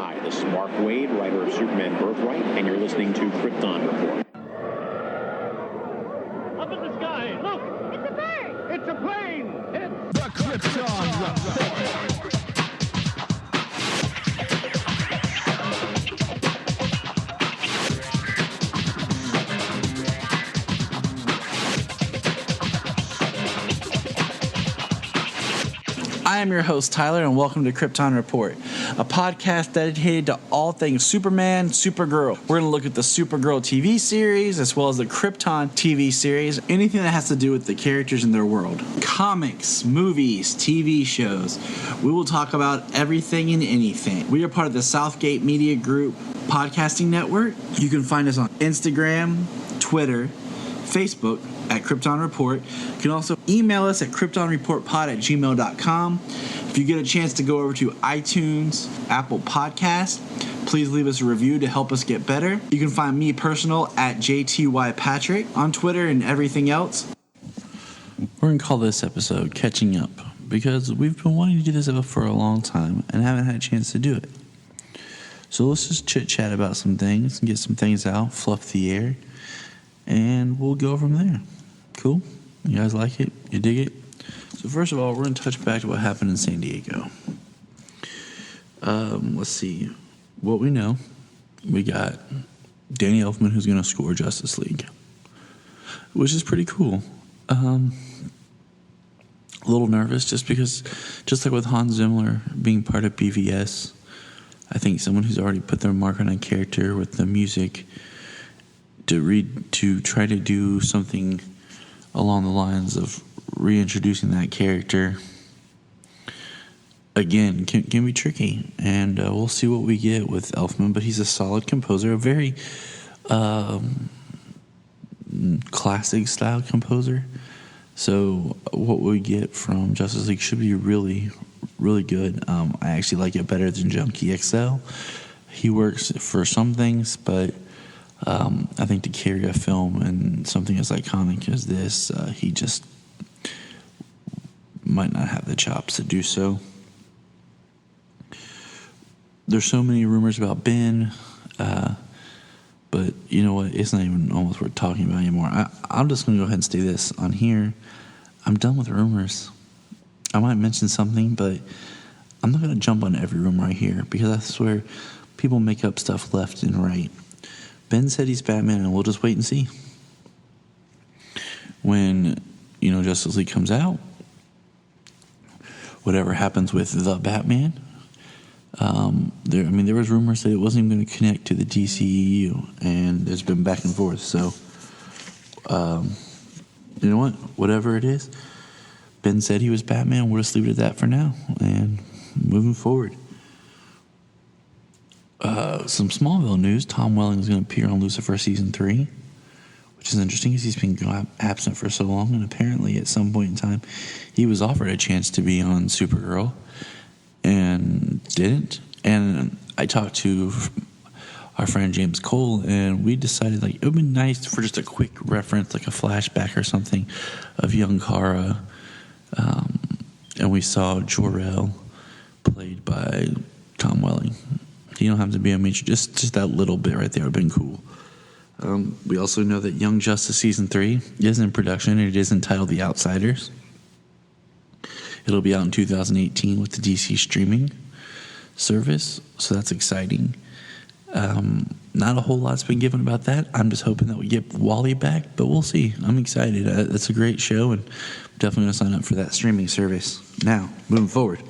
Hi, this is Mark Waid, writer of Superman Birthright, and you're listening to Krypton Report. Up in the sky, look! It's a bird! It's a plane! It's The Krypton Report. I am your host, Tyler, and welcome to Krypton Report, a podcast dedicated to all things Superman, Supergirl. We're going to look at the Supergirl TV series, as well as the Krypton TV series, anything that has to do with the characters in their world. Comics, movies, TV shows. We will talk about everything and anything. We are part of the Southgate Media Group podcasting network. You can find us on Instagram, Twitter, Facebook at Krypton Report. You can also email us at kryptonreportpod@gmail.com. If you get a chance to go over to iTunes, Apple Podcast, please leave us a review to help us get better. You can find me personal at JTYPatrick on Twitter and everything else. We're going to call this episode Catching Up because we've been wanting to do this for a long time and haven't had a chance to do it. So let's just chit-chat about some things and get some things out, fluff the air, and we'll go from there. Cool? You guys like it? You dig it? So first of all, we're going to touch back to what happened in San Diego. Let's see. What we know, we got Danny Elfman, who's going to score Justice League, which is pretty cool. A little nervous just because, just like with Hans Zimmer being part of BVS, I think someone who's already put their mark on a character with the music to try to do something along the lines of reintroducing that character again can be tricky, and we'll see what we get with Elfman. But he's a solid composer, a very classic style composer. So what we get from Justice League should be really, really good. I actually like it better than Junkie XL. He works for some things, but I think to carry a film and something as iconic as this, he just might not have the chops to do so. There's so many rumors about Ben, but you know what? It's not even almost worth talking about anymore. I'm just going to go ahead and say this on here. I'm done with rumors. I might mention something, but I'm not going to jump on every rumor I hear because I swear people make up stuff left and right. Ben said he's Batman, and we'll just wait and see. When, Justice League comes out, whatever happens with the Batman, there was rumors that it wasn't even going to connect to the DCEU, and there's been back and forth. So, you know what? Whatever it is, Ben said he was Batman. We'll just leave it at that for now, and moving forward. Some Smallville news. Tom Welling is going to appear on Lucifer Season 3, which is interesting because he's been absent for so long, and apparently at some point in time he was offered a chance to be on Supergirl and didn't. And I talked to our friend James Cole, and we decided it would be nice for just a quick reference, like a flashback or something of young Kara, and we saw Jor-El played by Tom Welling. You don't have to be a major, just that little bit right there would have been cool. We also know that Young Justice Season 3 is in production. It is entitled The Outsiders. It'll be out in 2018 with the DC streaming service, so that's exciting. Not a whole lot's been given about that. I'm just hoping that we get Wally back, but we'll see. I'm excited. It's a great show, and I'm definitely going to sign up for that streaming service. Now, moving forward.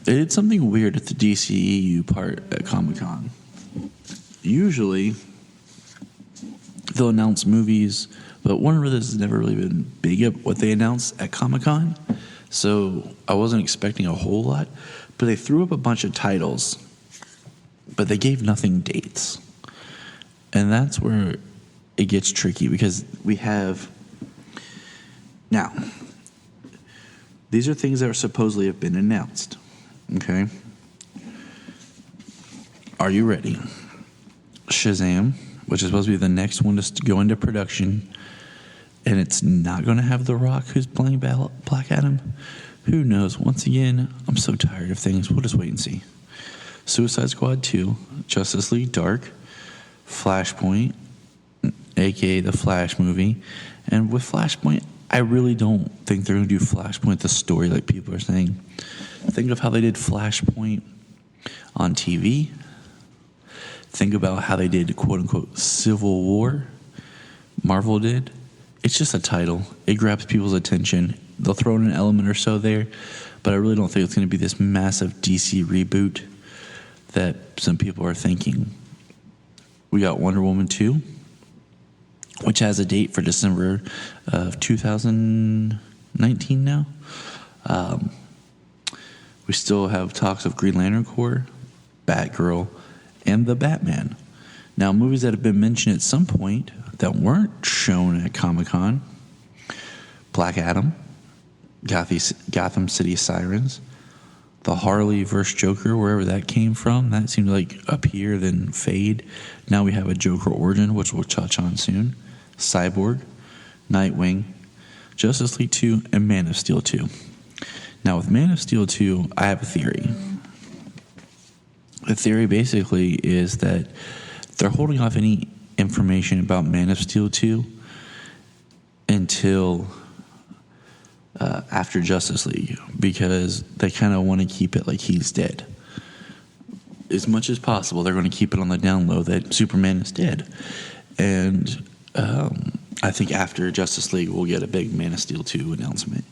They did something weird at the DCEU part at Comic-Con. Usually, they'll announce movies, but Warner Brothers has never really been big at what they announce at Comic-Con, so I wasn't expecting a whole lot, but they threw up a bunch of titles, but they gave nothing dates. And that's where it gets tricky, because we have... Now... These are things that are supposedly have been announced. Okay? Are you ready? Shazam, which is supposed to be the next one to go into production, and it's not going to have The Rock, who's playing Black Adam, Who knows? Once again, I'm so tired of things. We'll just wait and see. Suicide Squad 2, Justice League Dark, Flashpoint, aka the Flash movie. And with Flashpoint, I really don't think they're going to do Flashpoint the story like people are saying. Think of how they did Flashpoint on TV. Think about how they did quote-unquote Civil War. Marvel did. It's just a title. It grabs people's attention. They'll throw in an element or so there, but I really don't think it's going to be this massive DC reboot that some people are thinking. We got Wonder Woman 2, which has a date for December of 2019 now. We still have talks of Green Lantern Corps, Batgirl, and The Batman. Now, movies that have been mentioned at some point that weren't shown at Comic-Con: Black Adam, Gotham City Sirens, the Harley vs. Joker, wherever that came from. That seemed to like appear, then fade. Now we have a Joker origin, which we'll touch on soon. Cyborg, Nightwing, Justice League 2, and Man of Steel 2. Now with Man of Steel 2, I have a theory. The theory basically is that they're holding off any information about Man of Steel 2 until after Justice League, because they kind of want to keep it like he's dead. As much as possible, they're going to keep it on the down low that Superman is dead. And I think after Justice League, we'll get a big Man of Steel 2 announcement.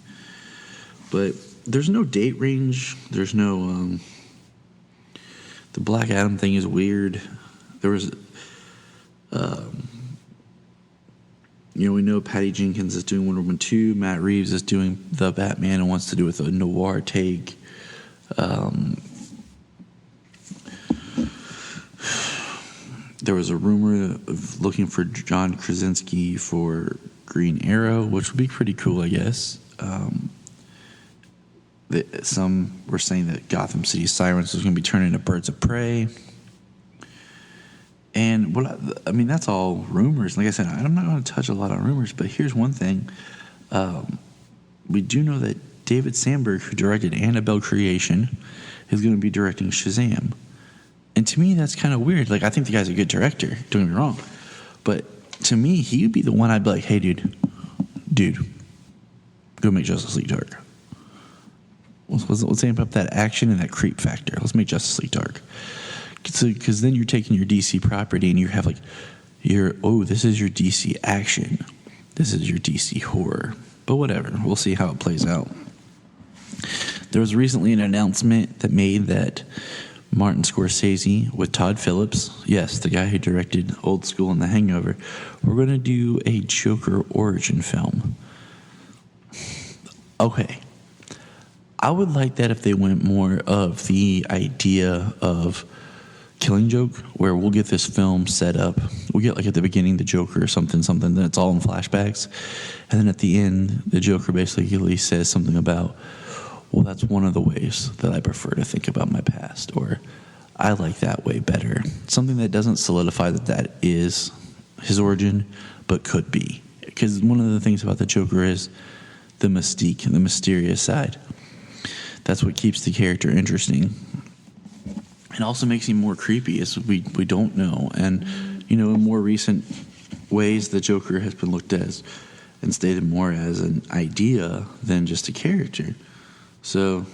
But there's no date range. There's no... the Black Adam thing is weird. There was... we know Patty Jenkins is doing Wonder Woman 2. Matt Reeves is doing The Batman and wants to do it with a noir take. There was a rumor of looking for John Krasinski for Green Arrow, which would be pretty cool, I guess. Some were saying that Gotham City Sirens was going to be turned into Birds of Prey. And that's all rumors. Like I said, I'm not going to touch a lot on rumors, but here's one thing. We do know that David Sandberg, who directed Annabelle Creation, is going to be directing Shazam. And to me, that's kind of weird. Like, I think the guy's a good director, don't get me wrong. But to me, he would be the one I'd be like, hey, dude, go make Justice League Dark. Let's amp up that action and that creep factor. Let's make Justice League Dark. Because then you're taking your DC property and you have this is your DC action. This is your DC horror. But whatever, we'll see how it plays out. There was recently an announcement that made that Martin Scorsese with Todd Phillips, yes, the guy who directed Old School and The Hangover, we're going to do a Joker origin film. Okay. I would like that if they went more of the idea of Killing Joke, where we'll get this film set up. We'll get, like, at the beginning, the Joker or something, then it's all in flashbacks. And then at the end, the Joker basically says something about, well, that's one of the ways that I prefer to think about my past, or I like that way better. Something that doesn't solidify that is his origin, but could be. Because one of the things about the Joker is the mystique and the mysterious side. That's what keeps the character interesting. It also makes him more creepy, as we don't know. And, in more recent ways, the Joker has been looked at and stated more as an idea than just a character. So,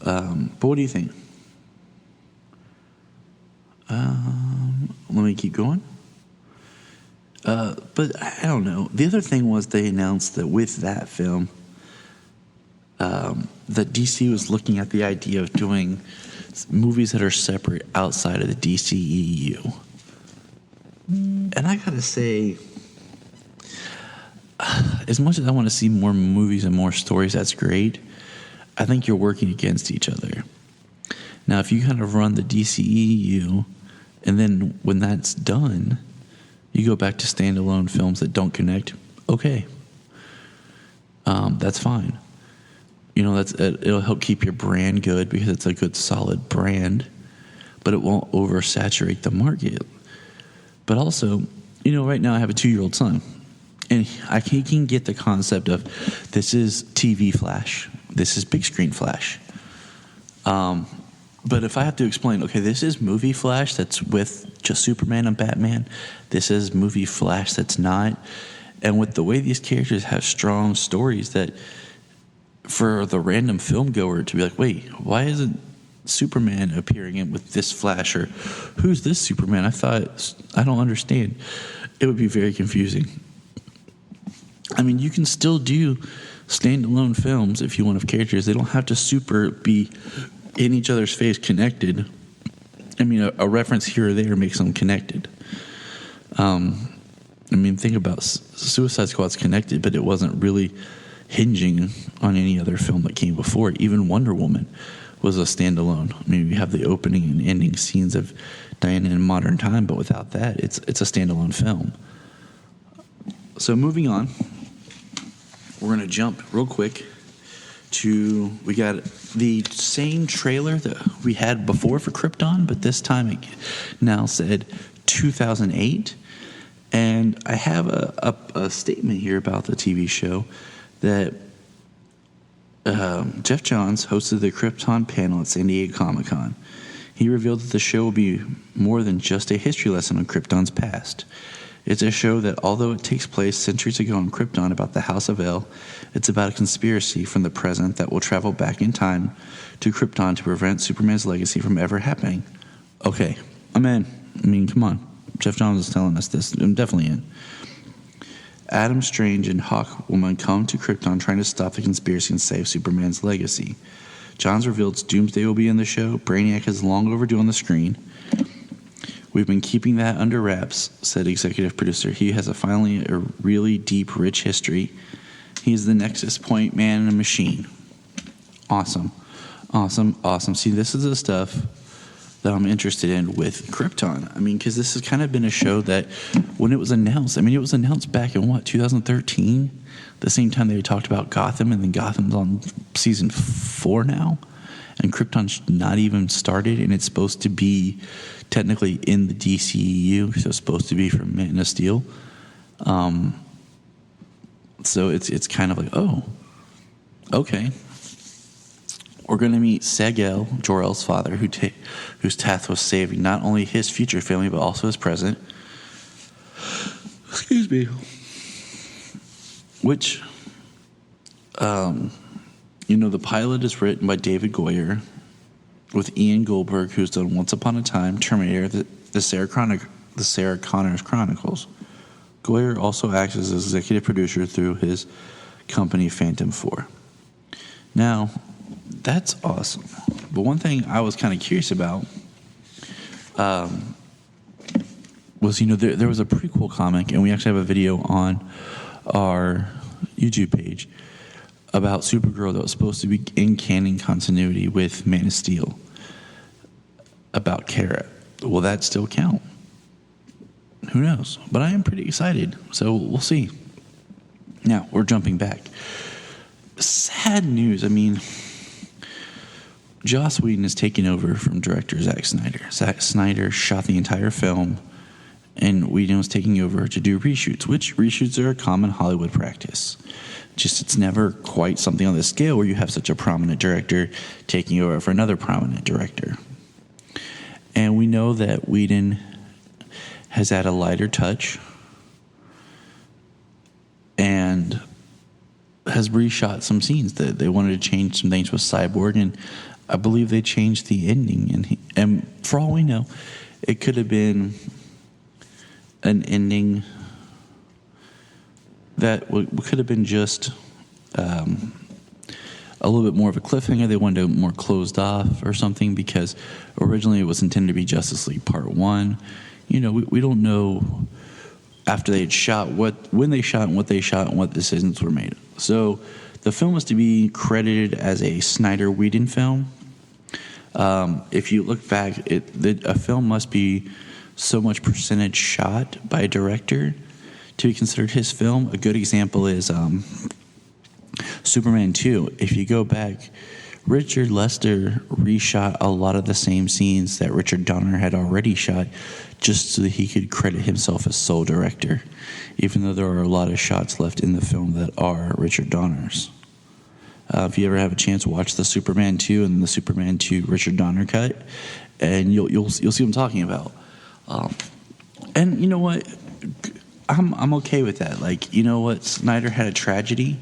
but what do you think? Let me keep going. But I don't know. The other thing was they announced that with that film, that DC was looking at the idea of doing movies that are separate outside of the DCEU. And I gotta say, as much as I want to see more movies and more stories, that's great. I think you're working against each other. Now, if you kind of run the DCEU, and then when that's done, you go back to standalone films that don't connect, okay. That's fine. It'll help keep your brand good because it's a good, solid brand, but it won't oversaturate the market. But also, right now I have a 2-year-old son. And he can get the concept of this is TV Flash, this is big screen Flash. But if I have to explain, okay, this is movie Flash that's with just Superman and Batman. This is movie Flash that's not. And with the way these characters have strong stories, that for the random film goer to be like, wait, why isn't Superman appearing in with this Flash? Or who's this Superman? I don't understand. It would be very confusing. I mean, you can still do standalone films if you want of characters. They don't have to be in each other's face connected. I mean, a reference here or there makes them connected. I mean, think about Suicide Squad's connected, but it wasn't really hinging on any other film that came before it. Even Wonder Woman was a standalone. I mean, we have the opening and ending scenes of Diana in modern time, but without that, it's a standalone film. So moving on, we're going to jump real quick we got the same trailer that we had before for Krypton, but this time it now said 2008. And I have a statement here about the TV show that Jeff Johns hosted the Krypton panel at San Diego Comic-Con. He revealed that the show will be more than just a history lesson on Krypton's past. It's a show that, although it takes place centuries ago on Krypton about the House of El, it's about a conspiracy from the present that will travel back in time to Krypton to prevent Superman's legacy from ever happening. Okay, I'm in. I mean, come on. Jeff Johns is telling us this. I'm definitely in. Adam Strange and Hawkwoman come to Krypton trying to stop the conspiracy and save Superman's legacy. Johns revealed Doomsday will be in the show. Brainiac is long overdue on the screen. We've been keeping that under wraps, said executive producer. He has finally a really deep, rich history. He's the nexus point man in a machine. Awesome. See, this is the stuff that I'm interested in with Krypton. I mean, because this has kind of been a show that when it was announced, it was announced back in 2013? The same time they talked about Gotham, and then Gotham's on season 4 now. And Krypton's not even started, and it's supposed to be technically in the DCEU, so it's supposed to be from Man of Steel. So it's kind of like, oh, okay. We're going to meet Seg-El, Jor-El's father, whose task was saving not only his future family, but also his present. Excuse me. Which, the pilot is written by David Goyer, with Ian Goldberg, who's done Once Upon a Time, Terminator, the Sarah Connors Chronicles. Goyer also acts as executive producer through his company Phantom 4. Now, that's awesome. But one thing I was kind of curious about was, there was a prequel comic, and we actually have a video on our YouTube page about Supergirl that was supposed to be in canon continuity with Man of Steel about Kara. Will that still count? Who knows? But I am pretty excited, so we'll see. Now, we're jumping back. Sad news. Joss Whedon is taking over from director Zack Snyder. Zack Snyder shot the entire film, and Whedon was taking over to do reshoots, which reshoots are a common Hollywood practice. Just it's never quite something on this scale where you have such a prominent director taking over for another prominent director. And we know that Whedon has had a lighter touch and has reshot some scenes that they wanted to change some things with Cyborg, and I believe they changed the ending. And for all we know, it could have been an ending that could have been just a little bit more of a cliffhanger. They wanted it more closed off or something, because originally it was intended to be Justice League Part 1. We don't know after they had shot when they shot and what they shot and what decisions were made. So the film was to be credited as a Snyder-Whedon film. If you look back, a film must be so much percentage shot by a director to be considered his film. A good example is Superman 2. If you go back, Richard Lester reshot a lot of the same scenes that Richard Donner had already shot just so that he could credit himself as sole director, even though there are a lot of shots left in the film that are Richard Donner's. If you ever have a chance, watch the Superman 2 and the Superman 2 Richard Donner cut, and you'll see what I'm talking about. And you know what? I'm okay with that. Like, you know what? Snyder had a tragedy,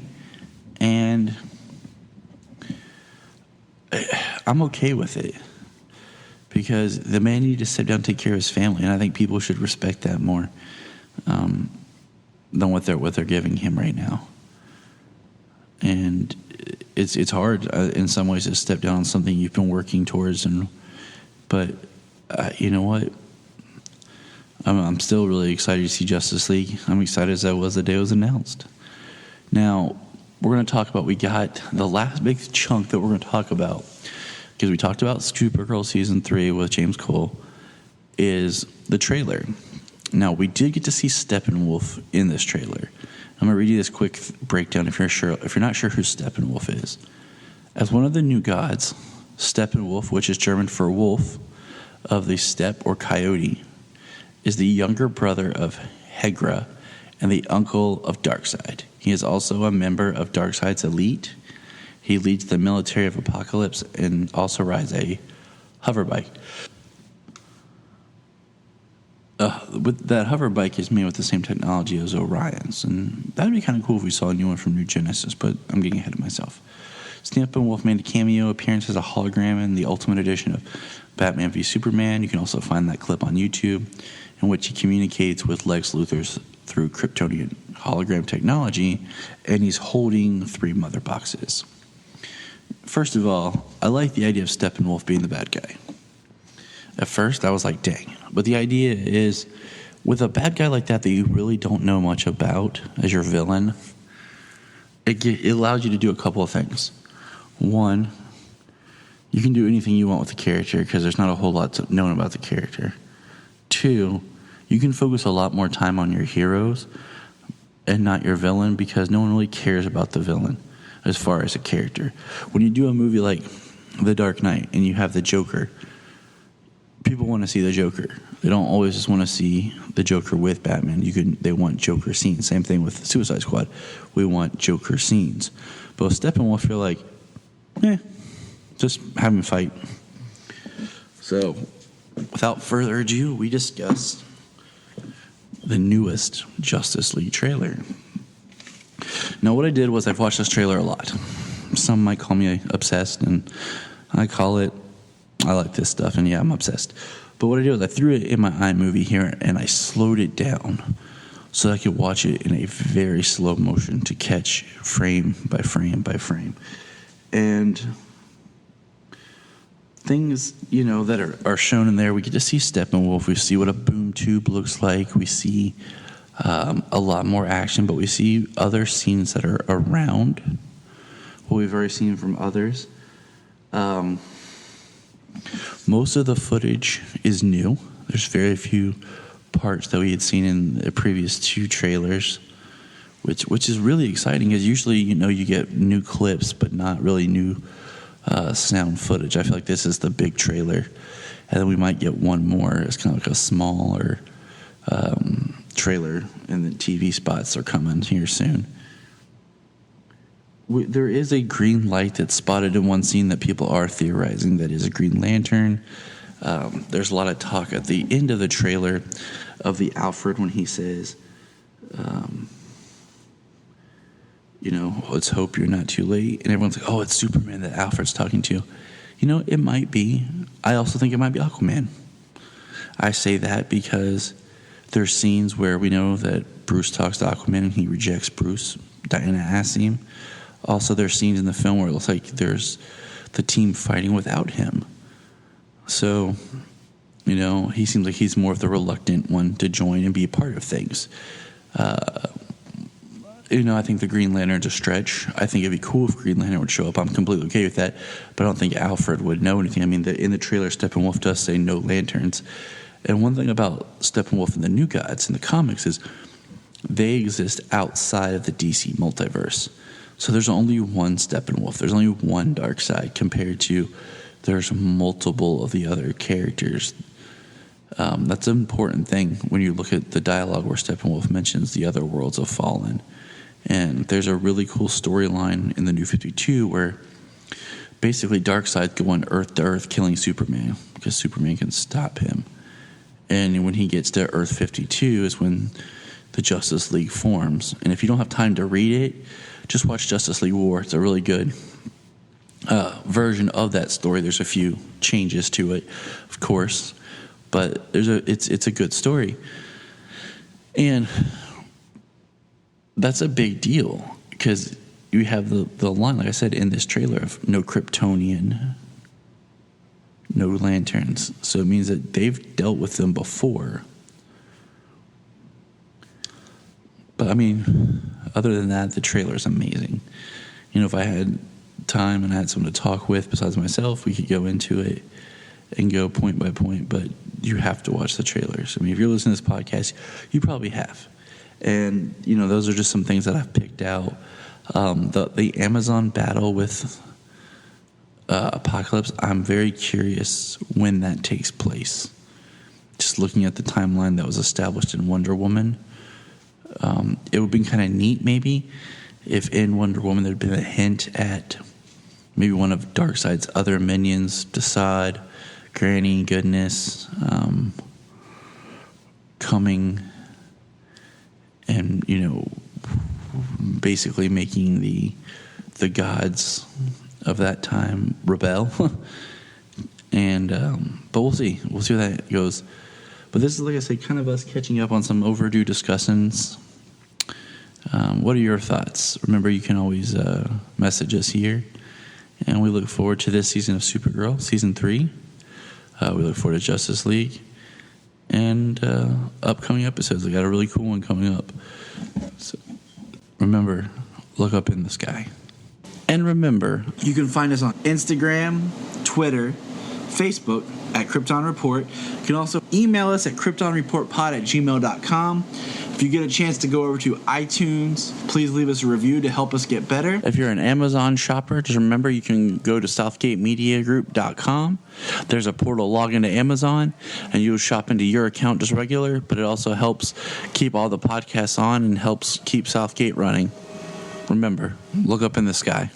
and I'm okay with it because the man needed to sit down and take care of his family, and I think people should respect that more than what they're giving him right now. And it's hard in some ways to step down on something you've been working towards, but you know what? I'm still really excited to see Justice League. I'm excited as I was the day it was announced. Now, we're going to talk about, we got the last big chunk that we're going to talk about, because we talked about Supergirl Season 3 with James Cole, is the trailer. Now, we did get to see Steppenwolf in this trailer. I'm going to read you this quick breakdown if you're not sure who Steppenwolf is. As one of the new gods, Steppenwolf, which is German for wolf, of the steppe or coyote, is the younger brother of Hegra and the uncle of Darkseid. He is also a member of Darkseid's elite. He leads the military of Apocalypse and also rides a hoverbike. With that hoverbike is made with the same technology as Orion's, and that would be kind of cool if we saw a new one from New Genesis, but I'm getting ahead of myself. Steppenwolf made a cameo appearance as a hologram in the Ultimate Edition of Batman v Superman. You can also find that clip on YouTube, in which he communicates with Lex Luthor through Kryptonian hologram technology, and he's holding 3 mother boxes. First of all, I like the idea of Steppenwolf being the bad guy. At first, I was like, dang. But the idea is, with a bad guy like that you really don't know much about as your villain, it allows you to do a couple of things. One, you can do anything you want with the character because there's not a whole lot known about the character. 2, you can focus a lot more time on your heroes and not your villain because no one really cares about the villain as far as a character. When you do a movie like The Dark Knight and you have the Joker, people want to see the Joker. They don't always just want to see the Joker with Batman. They want Joker scenes. Same thing with Suicide Squad. We want Joker scenes. But with Steppenwolf, you're like, just have him fight. So, without further ado, we discuss the newest Justice League trailer. Now, what I did was I've watched this trailer a lot. Some might call me obsessed, and I like this stuff, and yeah, I'm obsessed. But what I did was I threw it in my iMovie here, and I slowed it down so I could watch it in a very slow motion to catch frame by frame by frame. And things, that are shown in there, we get to see Steppenwolf. We see what a boom tube looks like. We see a lot more action, but we see other scenes that are around what we've already seen from others. Most of the footage is new. There's very few parts that we had seen in the previous 2 trailers, which is really exciting because usually, you get new clips, but not really new sound footage. I feel like this is the big trailer, and then we might get one more. It's kind of like a smaller trailer, and the TV spots are coming here soon. There is a green light that's spotted in one scene that people are theorizing that is a Green Lantern. There's a lot of talk at the end of the trailer of the Alfred when he says, let's hope you're not too late. And everyone's like, oh, it's Superman that Alfred's talking to. It might be. I also think it might be Aquaman. I say that because there's scenes where we know that Bruce talks to Aquaman and he rejects Bruce. Diana asks him. Also, there's scenes in the film where it looks like there's the team fighting without him. So, he seems like he's more of the reluctant one to join and be a part of things. I think the Green Lantern's a stretch. I think it'd be cool if Green Lantern would show up. I'm completely okay with that, but I don't think Alfred would know anything. I mean, in the trailer, Steppenwolf does say no lanterns. And one thing about Steppenwolf and the New Gods in the comics is they exist outside of the DC multiverse. So there's only one Steppenwolf. There's only one Darkseid compared to there's multiple of the other characters. That's an important thing when you look at the dialogue where Steppenwolf mentions the other worlds of Fallen. And there's a really cool storyline in the New 52 where basically Darkseid's going Earth to Earth killing Superman because Superman can stop him. And when he gets to Earth 52 is when the Justice League forms. And if you don't have time to read it, just watch Justice League War. It's a really good version of that story. There's a few changes to it, of course, but it's a good story. And that's a big deal because you have the line, like I said, in this trailer of no Kryptonian, no lanterns. So it means that they've dealt with them before. But, I mean, other than that, the trailer is amazing. You know, if I had time and I had someone to talk with besides myself, we could go into it and go point by point. But you have to watch the trailers. I mean, if you're listening to this podcast, you probably have. And, you know, those are just some things that I've picked out. The Amazon battle with Apocalypse, I'm very curious when that takes place. Just looking at the timeline that was established in Wonder Woman, it would be kind of neat maybe if in Wonder Woman there had been a hint at maybe one of Darkseid's other minions, Desaad, Granny Goodness, coming and, you know, basically making the gods of that time rebel. And but we'll see where that goes. But this is, like I said, kind of us catching up on some overdue discussions. What are your thoughts? Remember, you can always message us here. And we look forward to this season of Supergirl, Season 3. We look forward to Justice League. And upcoming episodes. We got a really cool one coming up. So remember, look up in the sky. And remember, you can find us on Instagram, Twitter, Facebook at Krypton Report. You can also email us at kryptonreportpod@gmail.com. If you get a chance to go over to iTunes, please leave us a review to help us get better. If you're an Amazon shopper, just remember you can go to southgatemediagroup.com. There's a portal, log into Amazon, and you'll shop into your account just regular, but it also helps keep all the podcasts on and helps keep Southgate running. Remember, look up in the sky.